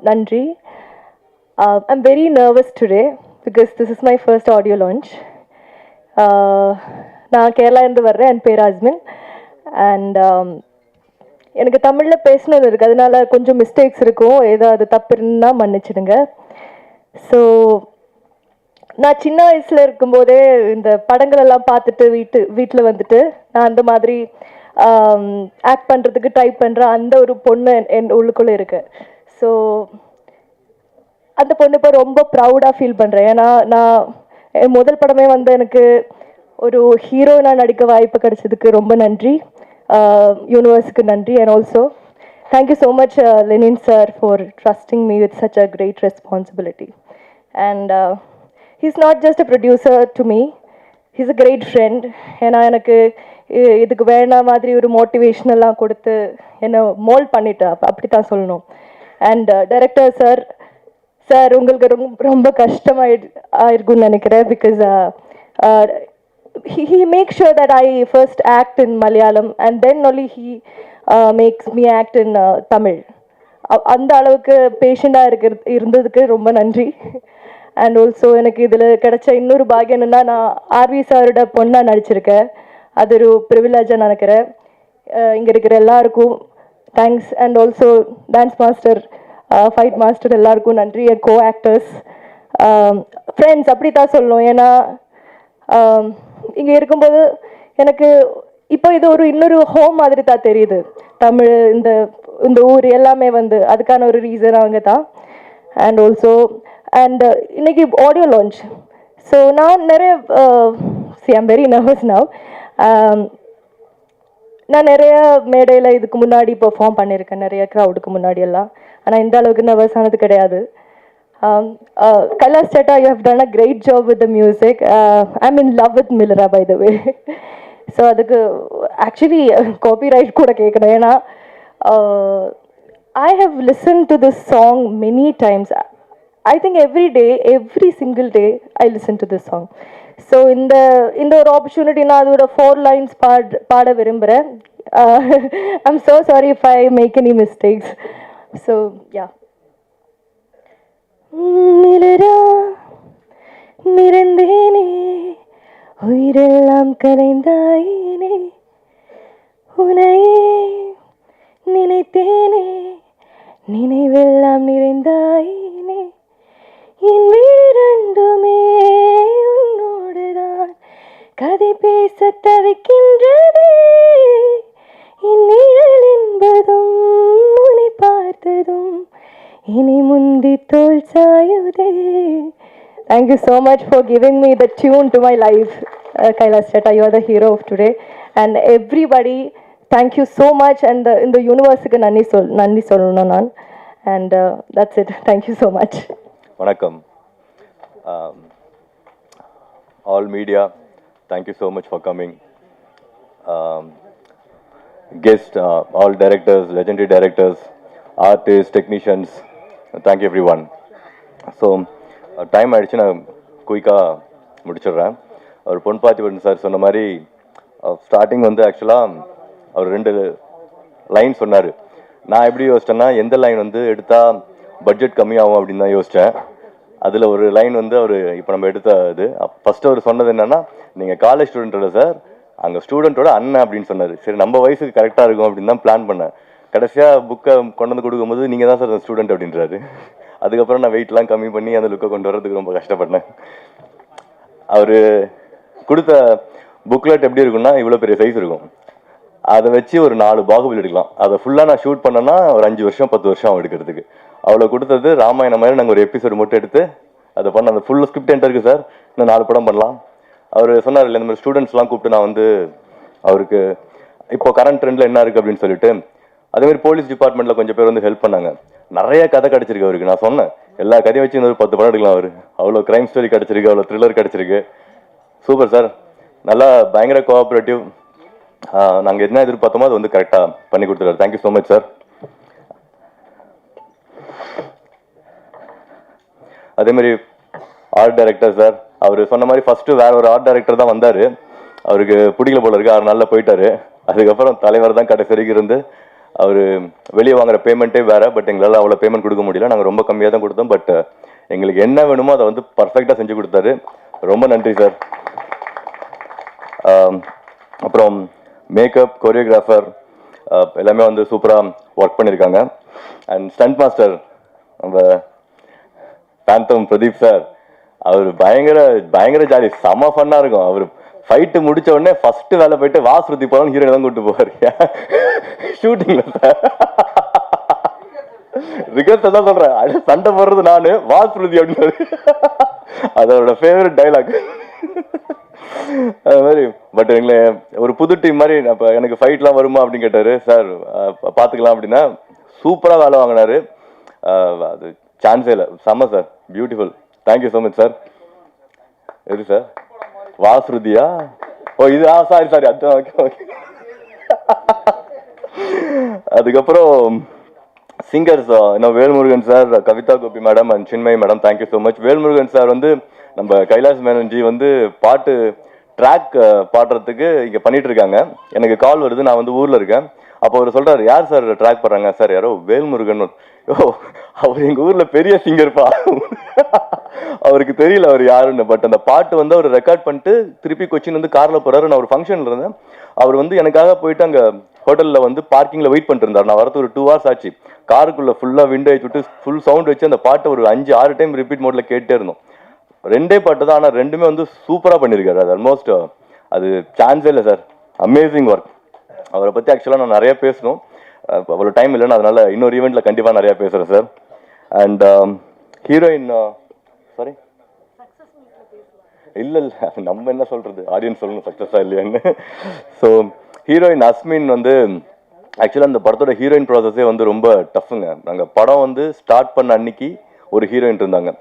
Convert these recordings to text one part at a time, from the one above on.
Nandri. I'm very nervous today because this is my first audio launch. நான் கேரளாலேருந்து வர்றேன். என் பேர் அஸ்மின். And எனக்கு தமிழில் பேசணும் இருக்குது, அதனால கொஞ்சம் மிஸ்டேக்ஸ் இருக்கும். ஏதாவது தப்பு இருந்தால் மன்னிச்சிடுங்க. ஸோ நான் சின்ன வயசில் இருக்கும்போதே இந்த படங்களெல்லாம் பார்த்துட்டு வீட்டில் வந்துட்டு நான் அந்த மாதிரி ஆக்ட் பண்ணுறதுக்கு ட்ரை பண்ணுற அந்த ஒரு பொண்ணு என் உள்ளுக்குள்ளே இருக்கு. ஸோ அந்த பொண்ணு இப்போ ரொம்ப ப்ரௌடாக ஃபீல் பண்ணுறேன். ஏன்னா நான் என் முதல் படமே வந்து எனக்கு ஒரு ஹீரோயினாக நடிக்க வாய்ப்பு கிடைச்சதுக்கு ரொம்ப நன்றி. யூனிவர்ஸுக்கு நன்றி. And also thank you so much Lenin sir for trusting me with such a great responsibility. And he's not just a producer to me, he's a great friend. ஏன்னா எனக்கு இதுக்கு வேணா மாதிரி ஒரு மோட்டிவேஷனெல்லாம் கொடுத்து என்னை மோல்ட் பண்ணிட்டா, அப்படி தான் சொல்லணும். அண்ட் டைரக்டர் சார் சார் உங்களுக்கு ரொம்ப கஷ்டமாயிருக்கும்னு நினைக்கிறேன். Because he makes sure that I first act in Malayalam and then only he makes me act in Tamil. அந்த அளவுக்கு பேஷண்டாக இருந்ததுக்கு ரொம்ப நன்றி. அண்ட் ஆல்சோ எனக்கு இதில் கிடைச்ச இன்னொரு பாகியம் என்னென்னா, நான் ஆர்வி சாரோட பொண்ணாக நடிச்சிருக்கேன். அது ஒரு ப்ரிவிலேஜாக நினைக்கிறேன். இங்கே இருக்கிற எல்லாருக்கும் thanks. And also dance master, fight master எல்லாருக்கும் நன்றி. கோ ஆக்டர்ஸ், ஃப்ரெண்ட்ஸ், அப்படி தான் சொல்லணும். ஏன்னா இங்கே இருக்கும்போது எனக்கு இப்போ இது இன்னொரு ஹோம் மாதிரி தான் தெரியுது. தமிழ், இந்த ஊர் எல்லாமே வந்து அதுக்கான ஒரு ரீசன் அவங்க தான். அண்ட் ஆல்சோ இன்னைக்கு ஆடியோ லான்ச். ஸோ நான் நிறைய ஐம் வெரி நர்வஸ் நவ். நான் நிறைய மேடையில் இதுக்கு முன்னாடி பெர்ஃபார்ம் பண்ணியிருக்கேன், நிறைய க்ரௌடுக்கு முன்னாடி எல்லாம். ஆனால் இந்த அளவுக்கு நர்வஸ் ஆனது கிடையாது. Kailash Chetta, you have done a great job with the music. I'm in love with Millera, by the way. So அதுக்கு ஆக்சுவலி காப்பிரைட் கூட கேட்கணும். ஏன்னா I have listened to this song many times. I think every single day I listen to this song. So இந்த ஒரு opportunity நான் அதோட 4 lines பாட விரும்புகிறேன். I'm so sorry if I make any mistakes. So yeah. மிளரா நிறந்தேனே, உயிரெல்லாம் கலைந்தாயினே, உனையே நினைத்தேனே, நினைவெல்லாம் நிறைந்தாயினே, என் வீரண்டுமே உன்னோடுதான் கதை பேச தவிக்கின்றதே, என் நிழல் என்பதும் உன்னை பார்த்ததும் இனி முந்தி தோல் சாயுதே. Thank you so much for giving me the tune to my life. Kailash Chetta, you are the hero of today. And everybody, thank you so much. And in the universe ku nandi solnu nan. And that's it. Thank you so much. Vanakkam. All media, thank you so much for coming. Guest, all directors, legendary directors, artists, technicians, thank you everyone. So time ஆகிடுச்சு, நான் குயிக்காக முடிச்சிடுறேன். அவர் பொன் Parthiban sir சொன்ன மாதிரி starting வந்து ஆக்சுவலாக அவர் 2 line சொன்னார். நான் எப்படி யோசிச்சேன்னா, எந்த லைன் வந்து எடுத்தால் பட்ஜெட் கம்மியாகும் அப்படின்னு தான் யோசித்தேன். அதில் ஒரு லைன் வந்து அவர் இப்போ நம்ம எடுத்த இது ஃபஸ்ட்டு அவர் சொன்னது என்னென்னா, நீங்கள் காலேஜ் ஸ்டூடெண்ட்டோட சார், அங்கே ஸ்டூடெண்ட்டோட அண்ணன் அப்படின்னு சொன்னார். சரி, நம்ம வயசுக்கு கரெக்டாக இருக்கும் அப்படின்னு தான் பிளான் பண்ணேன். கடைசியாக புக்கை கொண்டு வந்து கொடுக்கும்போது நீங்கள் தான் சார் அந்த ஸ்டூடெண்ட் அப்படின்றாரு. அதுக்கப்புறம் நான் வெயிட்லாம் கம்மி பண்ணி அந்த லுக்கை கொண்டு வரதுக்கு ரொம்ப கஷ்டப்பட்டேன். அவர் கொடுத்த புக்லெட் எப்படி இருக்குன்னா, இவ்வளோ பெரிய சைஸ் இருக்கும். அதை வச்சு ஒரு 4 பாகுபலி எடுக்கலாம். அதை ஃபுல்லாக நான் ஷூட் பண்ணேன்னா ஒரு 5 வருஷம் 10 வருஷம் ஆகும் எடுக்கிறதுக்கு. அவ்வளோ கொடுத்தது. ராமாயணம் மாதிரி நாங்கள் ஒரு எபிசோடு மட்டும் எடுத்து அதை பண்ண, அந்த ஃபுல் ஸ்கிரிப்ட் என்கிட்ட இருக்குது சார், இன்னும் 4 படம் பண்ணலாம். அவர் சொன்னார் இல்லை, இந்த மாதிரி ஸ்டூடெண்ட்ஸ்லாம் கூப்பிட்டு நான் வந்து அவருக்கு இப்போ கரண்ட் ட்ரெண்டில் என்ன இருக்குது அப்படின்னு சொல்லிட்டு, அதேமாதிரி போலீஸ் டிபார்ட்மெண்ட்டில் கொஞ்சம் பேர் வந்து ஹெல்ப் பண்ணாங்க. நிறைய கதை கிடச்சிருக்கு அவருக்கு. நான் சொன்னேன் எல்லா கதையும் வச்சு இன்னொரு 10 படம் எடுக்கலாம். அவர் அவ்வளோ க்ரைம் ஸ்டோரி கிடச்சிருக்கு, அவ்வளோ த்ரில்லர் கிடச்சிருக்கு. சூப்பர் சார், நல்லா பயங்கர கோஆப்ரேட்டிவ். நாங்கள் என்ன எதிர்பார்த்தோமோ அது வந்து கரெக்டாக பண்ணி கொடுத்துருக்காரு. Thank you so much sir. அதேமாதிரி ஆர்ட் டைரக்டர் சார், அவர் சொன்ன மாதிரி ஃபஸ்ட்டு வேற ஒரு ஆர்ட் டைரக்டர் தான் வந்தார். அவருக்கு பிடிக்கல போல இருக்கு, 6 நாளில் போயிட்டாரு. அதுக்கப்புறம் தலைவர் தான் கடைசி வரைக்கும் இருந்து அவர் வெளியே வாங்குற பேமெண்ட்டே வேறு, பட் எங்களால் அவ்வளோ பேமெண்ட் கொடுக்க முடியல. நாங்கள் ரொம்ப கம்மியாக தான் கொடுத்தோம். பட் எங்களுக்கு என்ன வேணுமோ அதை வந்து பர்ஃபெக்டாக செஞ்சு கொடுத்தாரு. ரொம்ப நன்றி சார். அப்புறம் மேக்கப், கொரியோகிராஃபர் எல்லாமே வந்து சூப்பராக ஒர்க் பண்ணியிருக்காங்க. அண்ட் ஸ்டண்ட் மாஸ்டர் நம்ம பேந்தம் பிரதீப் சார், அவர் பயங்கர ஜாலி, செம ஃபன்னாக இருக்கும். அவர் ஃபைட்டு முடிச்ச உடனே ஃபர்ஸ்ட் வேலை போயிட்டு வாசுருதி போகணும் ஹீரோயின் தான் கூப்பிட்டு போவார் ஷூட்டிங்ல சார். ரிகர்ஸ் தான் சொல்றேன், அது சண்டை போடுறது நானு, வாசுருதி அப்படின்னு அதோட ஃபேவரட் டைலாக் அது மாதிரி. பட் எங்களை ஒரு புது டீம் மாதிரி அப்போ எனக்கு ஃபைட்லாம் வருமா அப்படின்னு கேட்டார் சார். பார்த்துக்கலாம் அப்படின்னா சூப்பராக வேலை வாங்கினாரு. அது சான்ஸே இல்லை, செம்ம sir, beautiful. Thank you so much sir. எது சார் வாசுருதியா? ஓ இது சாரி அதுதான். Okay okay. அதுக்கப்புறம் சிங்கர்ஸ் இன்னும் Velmurugan sir, Kavitha Gopi madam and Chinmayi madam, thank you so much. Velmurugan sir வந்து நம்ம கைலாஷ் மேனன்ஜி வந்து பாட்டு ட்ராக் பாடுறதுக்கு இங்கே பண்ணிட்டு இருக்காங்க. எனக்கு கால் வருது, நான் வந்து ஊரில் இருக்கேன். அப்போ அவர் சொல்கிறார், யார் சார் ட்ராக் பண்ணுறாங்க? சார் யாரோ வேல்முருகன். ஓ அவர் எங்கள் ஊரில் பெரிய சிங்கர்ப்பா. அவருக்கு தெரியல அவர் யாருன்னு. பட் அந்த பாட்டு வந்து அவர் ரெக்கார்ட் பண்ணிட்டு திருப்பி கொச்சின் வந்து காரில் போகிறாரு. நான் ஒரு ஃபங்க்ஷனில் இருந்தேன். அவர் வந்து எனக்காக போயிட்டு அங்கே ஹோட்டலில் வந்து பார்க்கிங்கில் வெயிட் பண்ணிட்டு இருந்தார். நான் வரது ஒரு 2 hours ஆச்சு. காருக்குள்ளே ஃபுல்லாக விண்டோ வச்சுட்டு ஃபுல் சவுண்ட் வச்சு அந்த பாட்டை ஒரு 5-6 டைம் ரிப்பீட் மோடில் கேட்டே இருந்தோம். 2 பாட்டு தான், ஆனால் 2மே வந்து சூப்பராக பண்ணியிருக்காரு. அது ஆல்மோஸ்ட் அது சான்ஸே இல்லை சார், அமேசிங் ஒர்க். அவரை பற்றி ஆக்சுவலாக நான் நிறைய பேசணும், அவ்வளோ டைம் இல்லைன்னு, அதனால இன்னொரு ஈவெண்ட்டில் கண்டிப்பாக நிறையா பேசுகிறேன் சார். அண்ட் ஹீரோயின் சாரி இல்லை அது நம்ம என்ன சொல்கிறது, ஆடியன்ஸ் சொல்லணும் சக்ஸஸாக இல்லையான்னு. ஸோ ஹீரோயின் அஸ்மின் வந்து ஆக்சுவலாக அந்த படத்தோட ஹீரோயின் ப்ராசஸே வந்து ரொம்ப டஃப்புங்க. நாங்கள் படம் வந்து ஸ்டார்ட் பண்ண அன்னைக்கு ஒரு ஹீரோயின் இருந்தாங்க.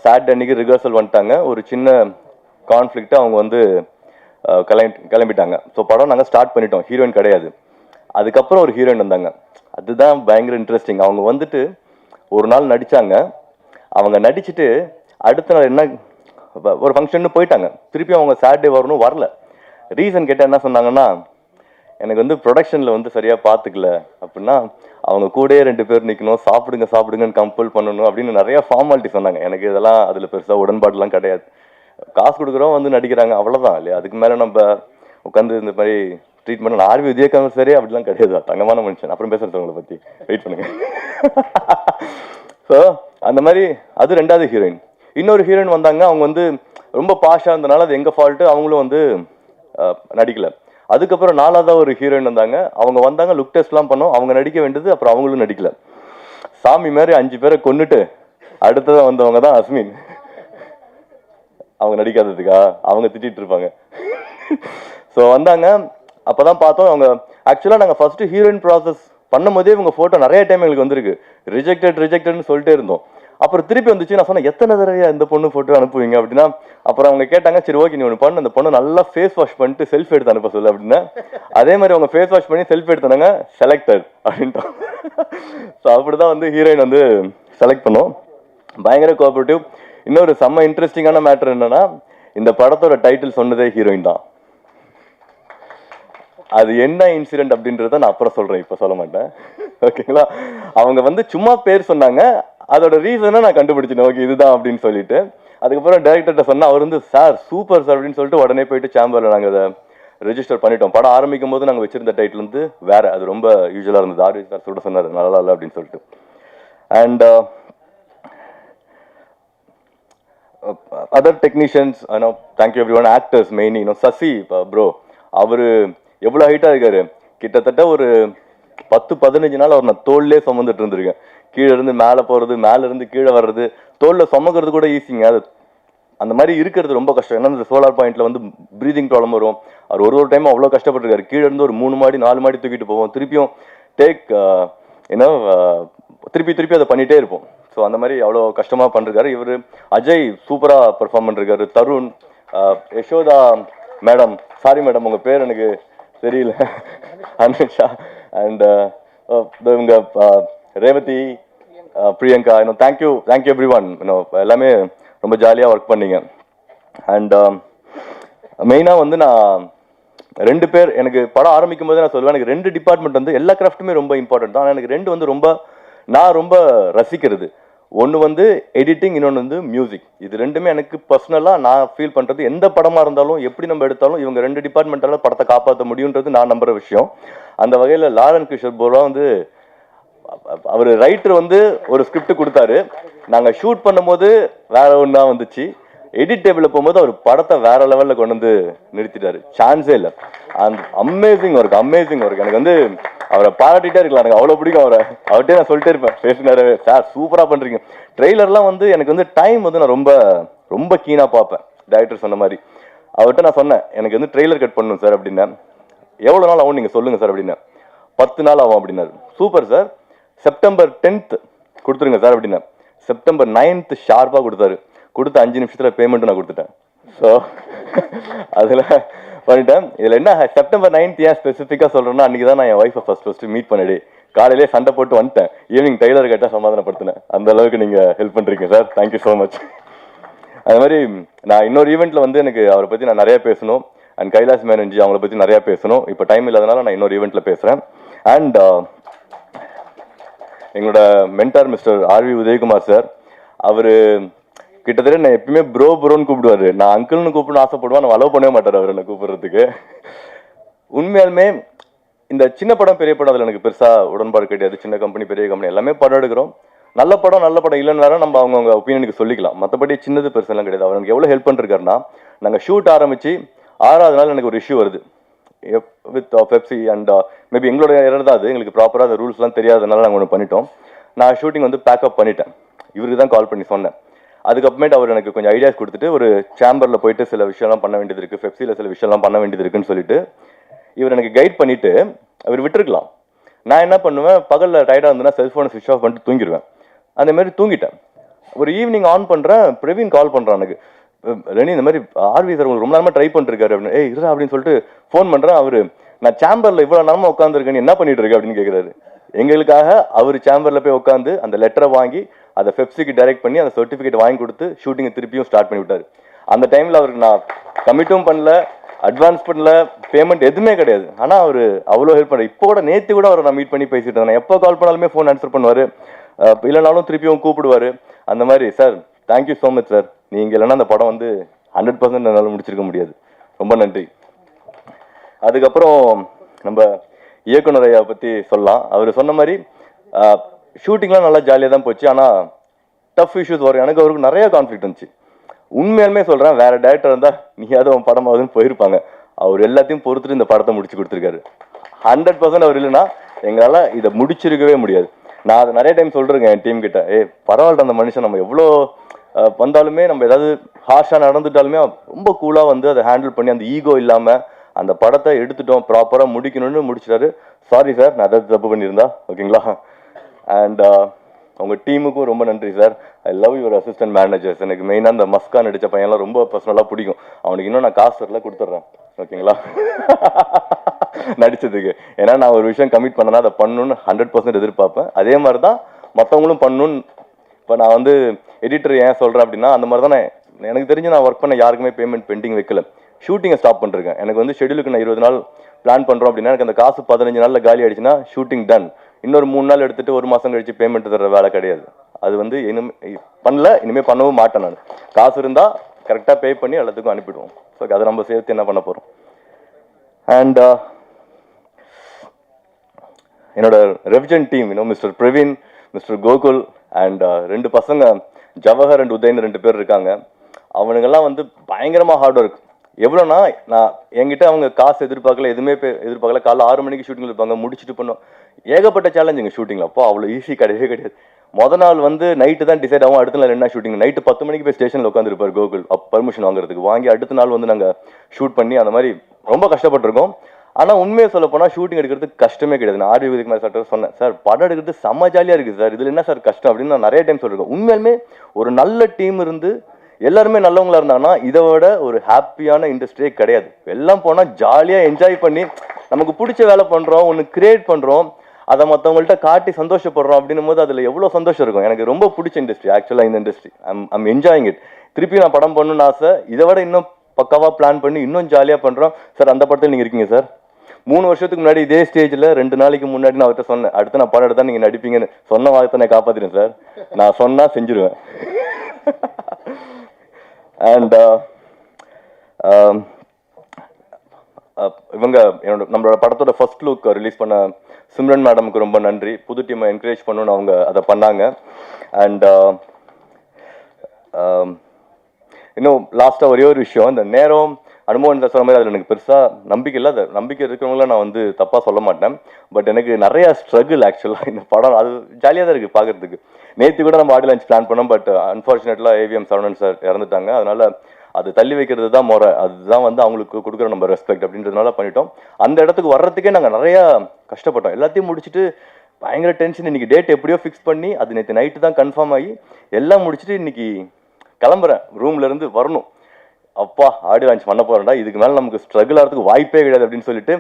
சாட்டர்டே அன்னைக்கு ரிஹர்சல் வந்துட்டாங்க. ஒரு சின்ன கான்ஃப்ளிக்ட்டு, அவங்க வந்து கிளம்பிட்டாங்க. ஸோ படம் நாங்கள் ஸ்டார்ட் பண்ணிட்டோம், ஹீரோயின் கிடையாது. அதுக்கப்புறம் ஒரு ஹீரோயின் வந்தாங்க. அதுதான் பயங்கர இன்ட்ரெஸ்டிங். அவங்க வந்துட்டு ஒரு நாள் நடித்தாங்க. அவங்க நடிச்சுட்டு அடுத்த நாள் என்ன ஒரு ஃபங்க்ஷன்னு போயிட்டாங்க. திருப்பி அவங்க சாட்டர்டே வரணும், வரல. ரீசன் கேட்டால் என்ன சொன்னாங்கன்னா, எனக்கு வந்து ப்ரொடக்ஷனில் வந்து சரியாக பார்த்துக்கல அப்படின்னா, அவங்க கூடயே 2 பேர் நிற்கணும், சாப்பிடுங்கன்னு கம்பல் பண்ணணும் அப்படின்னு நிறைய ஃபார்மாலிட்டி சொன்னாங்க. எனக்கு இதெல்லாம் அதில் பெருசாக உடன்பாடுலாம் கிடையாது. காசு கொடுக்குறோம் வந்து நடிக்கிறாங்க, அவ்வளோதான் இல்லையா. அதுக்கு மேலே நம்ம உட்காந்து இந்த மாதிரி ட்ரீட்மெண்ட் ஆர்வி விஜயகாந்த் சரி அப்படிலாம் கிடையாது. தங்கமான மனுஷன். அப்புறம் பேசுறது உங்களை பற்றி வெயிட் பண்ணுங்க. ஸோ அந்த மாதிரி அது 2வது ஹீரோயின். இன்னொரு ஹீரோயின் வந்தாங்க. அவங்க வந்து ரொம்ப பாஷாக இருந்தனால அது எங்கள் ஃபால்ட்டு, அவங்களும் வந்து நடிக்கலை. அதுக்கப்புறம் 4வது ஒரு ஹீரோயின் வந்தாங்க. அவங்க வந்தாங்க, லுக் டெஸ்ட்லாம் பண்ணோம். அவங்க நடிக்க வேண்டியது, அப்புறம் அவங்களும் நடிக்கல. சாமி மாதிரி 5 பேரை கொண்டுட்டு அடுத்ததான் வந்தவங்க தான் அஸ்மின். அவங்க நடிக்காததுக்கா அவங்க திட்டிட்டு இருப்பாங்க. ஸோ வந்தாங்க, அப்போதான் பார்த்தோம். அவங்க ஆக்சுவலாக நாங்கள் ஃபர்ஸ்ட் ஹீரோயின் ப்ராசஸ் பண்ணும் போதே இவங்க ஃபோட்டோ நிறைய டைம் எங்களுக்கு வந்திருக்கு. ரிஜெக்டட்னு சொல்லிட்டே இருந்தோம். அப்புறம் திருப்பி வந்துச்சு. நான் சொன்னேன், எத்தனை தடவை இந்த பொண்ணு ஃபோட்டோ அனுப்புவீங்க அப்படின்னா, அப்புறம் அவங்க கேட்டாங்க, சரி ஓகே நீ ஒன்று பண்ணு, அந்த பொண்ணு நல்லா ஃபேஸ் வாஷ் பண்ணிட்டு செல்ஃபி எடுத்து அனுப்ப சொல்லு அப்படின்னா, அதே மாதிரி அவங்க ஃபேஸ் வாஷ் பண்ணி செல்ஃபி எடுத்தாங்க, செலக்டட் அப்படின்ட்டோம். ஸோ அப்படிதான் வந்து ஹீரோயின் வந்து செலக்ட் பண்ணோம். பயங்கர கோஆபரேட்டிவ். இன்னொரு செம்ம இன்ட்ரெஸ்டிங்கான மேட்டர் என்னன்னா, இந்த படத்தோட டைட்டில் சொன்னதே ஹீரோயின் தான். அது என்ன இன்சிடென்ட் அப்படின்றத நான் அப்புறம் சொல்றேன், இப்போ சொல்ல மாட்டேன். ஓகேங்களா. அவங்க வந்து சும்மா பேர் சொன்னாங்க, அதோட ரீசனை நான் கண்டுபிடிச்சேன். ஓகே இதுதான் அப்படின்னு சொல்லிட்டு, அதுக்கப்புறம் டைரக்டர்கிட்ட சொன்னா, அவர் வந்து சார் சூப்பர் சார் அப்படின்னு சொல்லிட்டு உடனே போயிட்டு சேம்பரில் நாங்கள் அதை ரெஜிஸ்டர் பண்ணிட்டோம். படம் ஆரம்பிக்கும் போது நாங்கள் வச்சிருந்த டைட்டில் வந்து வேற, அது ரொம்ப யூஸ்வலாக இருந்தது. ஆர்வி சார் சொல்லிட்டு சொன்னார் நல்லா இல்லை அப்படின்னு சொல்லிட்டு. And other technicians, thank you everyone. Actors mainly, Sasi bro, அவரு எவ்வளோ ஹைட்டாக இருக்காரு. கிட்டத்தட்ட ஒரு 10-15 நாள் அவர் நான் தோல்லே சுமந்துட்டு இருந்திருக்கேன். கீழே இருந்து மேலே போகிறது, மேலே இருந்து கீழே வர்றது, தோலில் சுமக்கிறது கூட ஈஸிங்க. அது அந்த மாதிரி இருக்கிறது ரொம்ப கஷ்டம். ஏன்னா இந்த சோலார் பாயிண்ட்ல வந்து ப்ரீதிங் ப்ராப்ளம் வரும். அவர் ஒரு டைம் அவ்வளோ கஷ்டப்பட்டுருக்காரு. கீழே இருந்து ஒரு 3 மாடி 4 மாடி தூக்கிட்டு போவோம். திருப்பியும் டேக் திருப்பி அதை பண்ணிகிட்டே இருப்போம். ஸோ அந்த மாதிரி அவ்வளோ கஷ்டமாக பண்ணிருக்காரு. இவர் அஜய் சூப்பராக பெர்ஃபார்ம் பண்ணிருக்காரு. Tarun, Yashoda madam, sorry madam உங்கள் பேர் எனக்கு தெரியல, அனுஷா, அண்ட் இவங்க Revathi, Priyanka, thank you every one. எல்லாமே ரொம்ப ஜாலியாக ஒர்க் பண்ணீங்க. அண்ட் மெயினாக வந்து நான் 2 பேர் எனக்கு படம் ஆரம்பிக்கும் போது நான் சொல்லுவேன், எனக்கு 2 டிபார்ட்மெண்ட் வந்து எல்லா கிராஃப்ட்டுமே ரொம்ப இம்பார்ட்டன்ட் தான். ஆனால் எனக்கு 2 வந்து நான் ரொம்ப ரசிக்கிறது. ஒன்று வந்து எடிட்டிங், இன்னொன்று வந்து மியூசிக். இது 2மே எனக்கு பர்சனலாக நான் ஃபீல் பண்ணுறது. எந்த படமாக இருந்தாலும் எப்படி நம்ம எடுத்தாலும் இவங்க 2 டிபார்ட்மெண்ட்டால் படத்தை காப்பாற்ற முடியுன்றது நான் நம்புகிற விஷயம். அந்த வகையில் லாரன் கிஷோர் போரா வந்து அவர் ரைட்டர் வந்து ஒரு ஸ்கிரிப்ட் கொடுத்தாரு. நாங்கள் ஷூட் பண்ணும்போது வேற ஒன்றா வந்துச்சு. எடிட் டேபிளில் போகும்போது அவர் படத்தை வேற லெவலில் கொண்டு வந்து நிறுத்திட்டாரு. சான்ஸே இல்லை. அந்த அமேசிங் ஒர்க். எனக்கு வந்து அவரை பாராட்டிகிட்டே இருக்கலாம். எனக்கு அவ்வளோ பிடிக்கும் அவர்கிட்டே நான் சொல்லிட்டே இருப்பேன் பேசினாரவே, சார் சூப்பராக பண்ணுறீங்க. ட்ரெய்லர்லாம் வந்து எனக்கு வந்து டைம் வந்து நான் ரொம்ப கீனாக பார்ப்பேன். டைரக்டர் சொன்ன மாதிரி அவர்கிட்ட நான் சொன்னேன், எனக்கு வந்து ட்ரெய்லர் கட் பண்ணணும் சார் அப்படின்னேன். எவ்வளோ நாள் ஆகும் நீங்கள் சொல்லுங்கள் சார் அப்படின்னேன். 10 நாள் ஆகும் அப்படின்னாரு. சூப்பர் சார், செப்டம்பர் 10th கொடுத்துருங்க சார் அப்படின்னேன். செப்டம்பர் 9th ஷார்ப்பாக கொடுத்தாரு. கொடுத்த 5 நிமிஷத்தில் பேமெண்ட்டு நான் கொடுத்துட்டேன். ஸோ அதில் பண்ணிட்டேன். இதில் என்ன, செப்டம்பர் 9th ஏன் ஸ்பெசிஃபிக்காக சொல்கிறேன்னா, அன்றைக்கி தான் நான் என் ஒய்ஃபை ஃபஸ்ட்டு மீட் பண்ணிடு. காலையிலே சண்டை போட்டு வந்துட்டேன். ஈவினிங் டெய்லர் கேட்டால் சமாதானப்படுத்தினேன். அந்த அளவுக்கு நீங்கள் ஹெல்ப் பண்ணுறீங்க சார், தேங்க்யூ ஸோ மச். அது மாதிரி நான் இன்னொரு ஈவெண்ட்டில் வந்து எனக்கு அவரை பற்றி நான் நிறையா பேசணும். அண்ட் கைலாஷ் மேனன்ஜி அவங்கள பற்றி நிறையா பேசணும். இப்போ டைம் இல்லாதனால நான் இன்னொரு ஈவெண்ட்டில் பேசுகிறேன். அண்ட் எங்களோட mentor mister R V Udayakumar sir, அவர் கிட்டத்தட்ட நான் எப்பயுமே ப்ரோன்னு கூப்பிடுவாரு. நான் அங்கிள்னு கூப்பிடணும்னு ஆசைப்படுவேன். நான் அலோவ் பண்ணவே மாட்டார் அவர் என்னை கூப்பிடுறதுக்கு. உண்மையாலுமே இந்த சின்ன படம் பெரிய படம் அதில் எனக்கு பெருசாக உடன்பாடு கிடையாது. சின்ன கம்பெனி பெரிய கம்பெனி எல்லாமே படம் எடுக்கிறோம். நல்ல படம் இல்லைன்னு வேற நம்ம அவங்கவுங்க ஒப்பீனியனுக்கு சொல்லிக்கலாம். மற்றபடி சின்னது பெருசெல்லாம் கிடையாது. அவர் எனக்கு எவ்வளோ ஹெல்ப் பண்ணிருக்காருன்னா, நாங்கள் ஷூட் ஆரம்பித்து 6வது நாள் எனக்கு ஒரு இஷ்யூ வருது வித் பெப்சி. அண்ட் மேபி எங்களோட எரர் தான் அது. எங்களுக்கு ப்ராப்பராக அந்த ரூல்ஸ்லாம் தெரியாதனால நாங்கள் ஒன்று பண்ணிட்டோம். நான் ஷூட்டிங் வந்து பேக்கப் பண்ணிட்டேன். இவருக்கு தான் கால் பண்ணி சொன்னேன். அதுக்கப்புறமேட்டு அவர் எனக்கு கொஞ்சம் ஐடியாஸ் கொடுத்துட்டு, ஒரு சேம்பரில் போயிட்டு சில விஷயம்லாம் பண்ண வேண்டியது இருக்குது, பெப்சியில் சில விஷயம்லாம் பண்ண வேண்டியது இருக்குன்னு சொல்லிட்டு இவர் எனக்கு கைட் பண்ணிவிட்டு அவர் விட்டுருக்கலாம். நான் என்ன பண்ணுவேன், பகலில் டயர்டாக இருந்தேன்னா செல்ஃபோனை ஸ்விட்ச் ஆஃப் பண்ணிட்டு தூங்கிடுவேன். அந்தமாரி தூங்கிட்டேன். ஒரு ஈவினிங் ஆன் பண்ணுறேன், பிரவீன் கால் பண்ணுறான் எனக்கு, ரெனி இந்த மாதிரி ஆர்வி சார் உங்களுக்கு ரொம்ப நேரமாக ட்ரை பண்ணிருக்காரு அப்படின்னு. ஏய் இருடா அப்படின்னு சொல்லிட்டு ஃபோன் பண்ணுறேன். அவர், நான் சேம்பரில் இவ்வளோ நேரமாக உட்காந்துருக்கேன், என்ன பண்ணிட்டு இருக்க அப்படின்னு கேட்குறாரு. எங்களுக்காக அவர் சேம்பரில் போய் உட்காந்து அந்த லெட்டரை வாங்கி அதை பெப்சிக்கு டைரக்ட் பண்ணி அந்த சர்டிஃபிகேட் வாங்கி கொடுத்து ஷூட்டிங்கை திருப்பியும் ஸ்டார்ட் பண்ணி விட்டார். அந்த டைமில் அவருக்கு நான் கமிட்டும் பண்ணல, அட்வான்ஸ் பண்ணல, பேமெண்ட் எதுவுமே கிடையாது. ஆனால் அவர் அவ்வளோ ஹெல்ப் பண்ணார். இப்போ கூட நேற்று கூட அவரை நான் மீட் பண்ணி பேசிட்டு இருந்தேன். எப்போ கால் பண்ணாலுமே ஃபோன் ஆன்சர் பண்ணுவார், இல்லைனாலும் திருப்பியும் கூப்பிடுவார். அந்த மாதிரி sir thank you so much sir. நீங்கள் இல்லைன்னா அந்த படம் வந்து 100% என்னால் முடிச்சிருக்க முடியாது. ரொம்ப நன்றி. அதுக்கப்புறம் நம்ம இயக்குனர் ஐயா பற்றி சொல்லலாம். அவர் சொன்ன மாதிரி ஷூட்டிங்லாம் நல்லா ஜாலியாக தான் போச்சு. ஆனால் டஃப் இஷ்யூஸ் வரும். எனக்கு அவருக்கு நிறைய கான்ஃப்ளிக்ட் இருந்துச்சு. உண்மையாலுமே சொல்கிறேன், வேறு டேரக்டர் இருந்தால் நீயாவது அவன் படமாவதுன்னு போயிருப்பாங்க. அவர் எல்லாத்தையும் பொறுத்துட்டு இந்த படத்தை முடிச்சு கொடுத்துருக்காரு. 100% அவர் இல்லைன்னா எங்களால் இதை முடிச்சிருக்கவே முடியாது. நான் அதை நிறைய டைம் சொல்கிறேங்க என் டீம் கிட்ட, பரவாயில்ல அந்த மனுஷன் நம்ம எவ்வளோ வந்தாலுமே, நம்ம ஏதாவது ஹார்ஷாக நடந்துட்டாலுமே ரொம்ப கூலாக வந்து அதை ஹேண்டில் பண்ணி அந்த ஈகோ இல்லாமல் அந்த படத்தை எடுத்துட்டோம், ப்ராப்பராக முடிக்கணும்னு முடிச்சிட்டாரு. சாரி சார், நான் ஏதாவது தப்பு பண்ணியிருந்தா, ஓகேங்களா? அண்ட் உங்கள் டீமுக்கும் ரொம்ப நன்றி sir. I love your assistant managers. எனக்கு மெயினாக அந்த மஸ்கா நடித்த பையன்லாம் ரொம்ப பர்சனலாக பிடிக்கும். அவனுக்கு இன்னும் நான் காசு வரல கொடுத்துட்றேன், ஓகேங்களா? நடித்ததுக்கு. ஏன்னா நான் ஒரு விஷயம் கமிட் பண்ணேன்னா அதை பண்ணணுன்னு 100% எதிர்பார்ப்பேன். அதே மாதிரி தான் மற்றவங்களும் பண்ணணுன்னு. இப்போ நான் வந்து எடிட்டர் ஏன் சொல்கிறேன் அப்படின்னா, அந்த மாதிரி தான் எனக்கு தெரிஞ்சு நான் ஒர்க் பண்ண யாருக்குமே பேமெண்ட் பெண்டிங் வைக்கல. ஷூட்டிங்கை ஸ்டாப் பண்ணிருக்கேன். எனக்கு வந்து ஷெடியூலுக்கு நான் 20 நாள் பிளான் பண்ணுறோம் அப்படின்னா, எனக்கு அந்த காசு 15 நாளில் காலி ஆயிடுச்சுன்னா ஷூட்டிங் டன். இன்னொரு 3 நாள் எடுத்துகிட்டு 1 மாதம் கழிச்சு பேமெண்ட் தர வேலை கிடையாது. அது வந்து பண்ணல, இனிமேல் பண்ணவும் மாட்டேன். நான் காசு இருந்தால் கரெக்டாக பே பண்ணி எல்லாத்துக்கும் அனுப்பிடுவோம். ஸோ அதை நம்ம சேர்த்து என்ன பண்ண போகிறோம். அண்ட் என்னோட revision team, mister Praveen, mister Gokul and 2 பசங்க ஜவஹர் அண்ட் உதயன் 2 பேர் இருக்காங்க. அவனுங்கெல்லாம் வந்து பயங்கரமாக ஹார்ட் ஒர்க். எவ்வளோனா, நான் என்கிட்ட அவங்க காசு எதிர்பார்க்கல, எதுவுமே எதிர்பார்க்கல. காலைல 6 மணிக்கு ஷூட்டிங்கில் இருப்பாங்க, முடிச்சுட்டு பண்ணோம். ஏகப்பட்ட சேலஞ்சுங்க ஷூட்டிங்கில். அப்போ அவ்வளோ ஈஸி கிடையவே கிடையாது. மொதல் நாள் வந்து நைட்டு தான் டிசைட் ஆகும், அடுத்த நாள் என்ன ஷூட்டிங். நைட்டு 10 மணிக்கு போய் ஸ்டேஷனில் உட்காந்துருப்பார் கோகுல், பர்மிஷன் வாங்குறதுக்கு. வாங்கி அடுத்த நாள் வந்து நாங்கள் ஷூட் பண்ணி அந்த மாதிரி ரொம்ப கஷ்டப்பட்டிருக்கோம். ஆனால் உண்மையை சொல்ல போனால் ஷூட்டிங் எடுக்கிறதுக்கு கஷ்டமே கிடையாது. நான் ஆர்வி உதயகுமார் சார் சொன்னேன், சார் படம் எடுக்கிறது செம்ம ஜாலியாக இருக்குது சார், இதில் என்ன சார் கஷ்டம் அப்படின்னு நான் நிறைய டைம் சொல்லியிருக்கேன். உண்மையாலுமே ஒரு நல்ல டீம் இருந்து எல்லாருமே நல்லவங்களா இருந்தாங்கன்னா இதை விட ஒரு ஹாப்பியான இண்டஸ்ட்ரியே கிடையாது. எல்லாம் போனால் ஜாலியாக என்ஜாய் பண்ணி நமக்கு பிடிச்ச வேலை பண்ணுறோம், ஒன்று கிரியேட் பண்ணுறோம், அதை மற்றவங்கள்ட்ட காட்டி சந்தோஷப்படுறோம் அப்படின்னும் போது அதில் எவ்வளோ சந்தோஷம் இருக்கும். எனக்கு ரொம்ப பிடிச்ச இண்டஸ்ட்ரி ஆக்சுவலாக இந்த இண்டஸ்ட்ரி. I'm enjoying it. திருப்பி நான் படம் பண்ணணும்னு ஆசை. இதை விட இன்னும் பக்காவாக பிளான் பண்ணி இன்னும் ஜாலியாக பண்ணுறோம் சார். அந்த படத்தில் நீங்கள் இருக்கீங்க சார். 3 வருஷத்துக்கு முன்னாடி இதே ஸ்டேஜில் 2 நாளைக்கு முன்னாடி நான் அவர்கிட்ட சொன்னேன், அடுத்து நான் படம் எடுத்தா நீங்கள் நடிப்பீங்கன்னு. சொன்ன வார்த்தை நான் காப்பாற்றிடுறேன் சார். நான் சொன்னால் செஞ்சுருவேன். அண்ட் இவங்க நம்மளோட படத்தோட ஃபர்ஸ்ட் லுக் ரிலீஸ் பண்ண சிம்ரன் மேடமுக்கு ரொம்ப நன்றி. புது டீமை என்கரேஜ் பண்ணணும்னு அவங்க அதை பண்ணாங்க. அண்ட் இன்னும் லாஸ்ட்டாக ஒரே ஒரு விஷயம், இந்த நேரம் அனுபவம் சொல்கிற மாதிரி அதில் எனக்கு பெருசாக நம்பிக்கை இல்லை. அது நம்பிக்கை இருக்கிறவங்கள நான் வந்து தப்பாக சொல்ல மாட்டேன். பட் எனக்கு நிறைய ஸ்ட்ரகிள் ஆக்சுவலாக இந்த படம். அது ஜாலியாக தான் இருக்குது பார்க்குறதுக்கு. நேற்று கூட நம்ம ஆடியோ லான்ச் பிளான் பண்ணோம். பட் அன்ஃபார்ச்சுனேட்லாக ஏவிஎம் சரவணன் சார் இறந்துட்டாங்க. அதனால் அது தள்ளி வைக்கிறது தான் முறை. அதுதான் வந்து அவங்களுக்கு கொடுக்குற நம்ம ரெஸ்பெக்ட் அப்படின்றதுனால பண்ணிட்டோம். அந்த இடத்துக்கு வர்றதுக்கே நாங்கள் நிறையா கஷ்டப்பட்டோம். எல்லாத்தையும் முடிச்சுட்டு பயங்கர டென்ஷன். இன்றைக்கி டேட் எப்படியோ ஃபிக்ஸ் பண்ணி அது நேற்று நைட்டு தான் கன்ஃபார்ம் ஆகி எல்லாம் முடிச்சுட்டு இன்றைக்கி கிளம்புறேன். ரூம்லேருந்து வரணும். அப்பா ஆடியோ லான்ச் பண்ண போகிறேன்டா, இதுக்கு மேலே நமக்கு ஸ்ட்ரகிள் ஆகிறதுக்கு வாய்ப்பே கிடையாது அப்படின்னு சொல்லிட்டு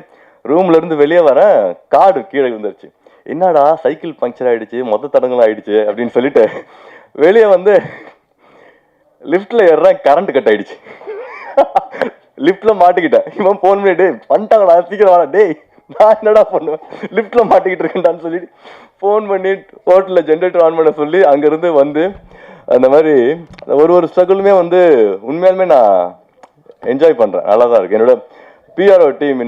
ரூம்லேருந்து வெளியே வரேன். கார்டு கீழே விழுந்துருச்சு. என்னடா சைக்கிள் பங்க்சர் ஆகிடுச்சு, மொத்த தடங்கள் ஆகிடுச்சு அப்படின்னு சொல்லிட்டு வெளியே வந்து லிஃப்ட்ல ஏறுறேன். கரண்ட் கட் ஆயிடுச்சு. லிஃப்ட்ல மாட்டிக்கிட்டேன். இவன் போன் பண்ணிட்டு பண்ணிட்டாங்களா, சீக்கிரம் வாடா. டேய் நான் என்னடா பண்ணுவேன், லிஃப்ட்ல மாட்டிக்கிட்டு இருக்கேன்டான்னு சொல்லிட்டு ஃபோன் பண்ணி ஹோட்டலில் ஜென்ரேட்டர் ஆன் பண்ண சொல்லி அங்கேருந்து வந்து அந்த மாதிரி ஒரு ஸ்ட்ரகிளுமே வந்து உண்மையாலுமே நான் என்ஜாய் பண்ணுறேன். நல்லா தான் இருக்குது. என்னோட பிஆர்ஓ டீம்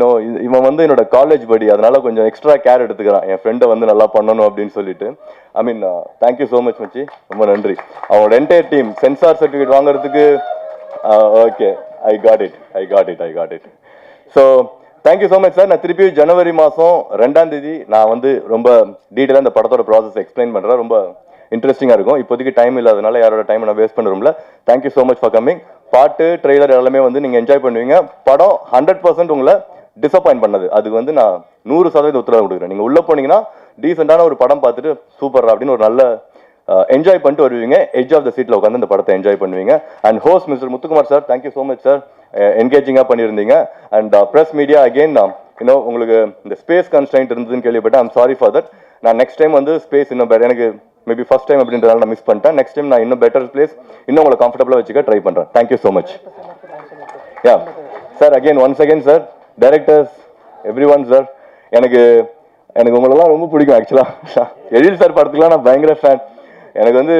இவன் வந்து என்னோட காலேஜ் படி, அதனால கொஞ்சம் எக்ஸ்ட்ரா கேர் எடுத்துக்கிறான் என் ஃப்ரெண்டை வந்து நல்லா பண்ணணும் அப்படின்னு சொல்லிட்டு. ஐ மீன் தேங்க்யூ ஸோ மச் மச்சி, ரொம்ப நன்றி. அவனோட என்டையர் டீம் சென்சார் சர்டிஃபிகேட் வாங்குறதுக்கு okay I got it. So thank you so much sir. நான் திருப்பி ஜனவரி மாதம் 2ஆம் தேதி நான் வந்து ரொம்ப டீட்டெயிலாக இந்த படத்தோட ப்ராசஸ் எக்ஸ்பிளைன் பண்ணுறேன். ரொம்ப இன்ட்ரெஸ்டிங்காக இருக்கும். இப்போதைக்கு டைம் இல்லாதனால யாரோட டைம் நான் வேஸ்ட் பண்ணுறோம்ல. Thank you so much for coming. பாட்டு ட்ரெய்லர் எல்லாமே வந்து நீங்கள் என்ஜாய் பண்ணுவீங்க. படம் 100% உங்களை டிசப்பாயின்ட் பண்ணது அதுக்கு வந்து நான் 100% உத்தரவு கொடுக்குறேன். நீங்கள் உள்ளே போனீங்கன்னா டீசெண்டான ஒரு படம் பார்த்துட்டு சூப்பர் அப்படின்னு ஒரு நல்ல என்ஜாய் பண்ணிட்டு வருவீங்க. எட்ஜ் ஆஃப் த சீட்டில் உட்காந்து இந்த படத்தை என்ஜாய் பண்ணுவீங்க. And host mister Muthukumar sir, thank you so much sir. என்கேஜிங்காக பண்ணியிருந்தீங்க. அண்ட் ப்ரெஸ் மீடியா அகெயின் உங்களுக்கு இந்த ஸ்பேஸ் கன்ஸ்ட்ரைன்ட் இருந்ததுன்னு கேள்விப்பட்டேன். I'm sorry for that. நான் நெக்ஸ்ட் டைம் வந்து ஸ்பேஸ் இன்னும் பெட்டர், எனக்கு மேபி ஃபர்ஸ்ட் டைம் அப்படின்றதால நான் மிஸ் பண்ணிட்டேன். நெக்ஸ்ட் டைம் நான் இன்னும் பெட்டர் பிளேஸ் இன்னும் உங்களை கம்ஃபர்டபுளாக வச்சுக்க ட்ரை பண்ணுறேன். Thank you so much. Yeah sir, again once again sir, directors everyone sir, எனக்கு உங்களெல்லாம் ரொம்ப பிடிக்கும் ஆக்சுவலாக. எழில் சார் படத்துக்குலாம் நான் பயங்கர ஃபேன். எனக்கு வந்து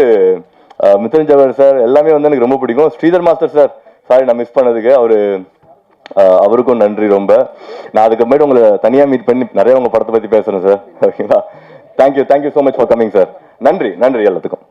மித்தன் ஜவர் சார் எல்லாமே வந்து எனக்கு ரொம்ப பிடிக்கும். ஸ்ரீதர் மாஸ்டர் சார், சாரி நான் மிஸ் பண்ணதுக்கு. அவருக்கும் நன்றி ரொம்ப. நான் அதுக்கப்புறமேட்டு உங்களை தனியாக மீட் பண்ணி நிறைய உங்கள் படத்தை பற்றி பேசுகிறேன் சார். ஓகேங்களா? Thank you so much for coming sir. நன்றி எல்லாத்துக்கும்.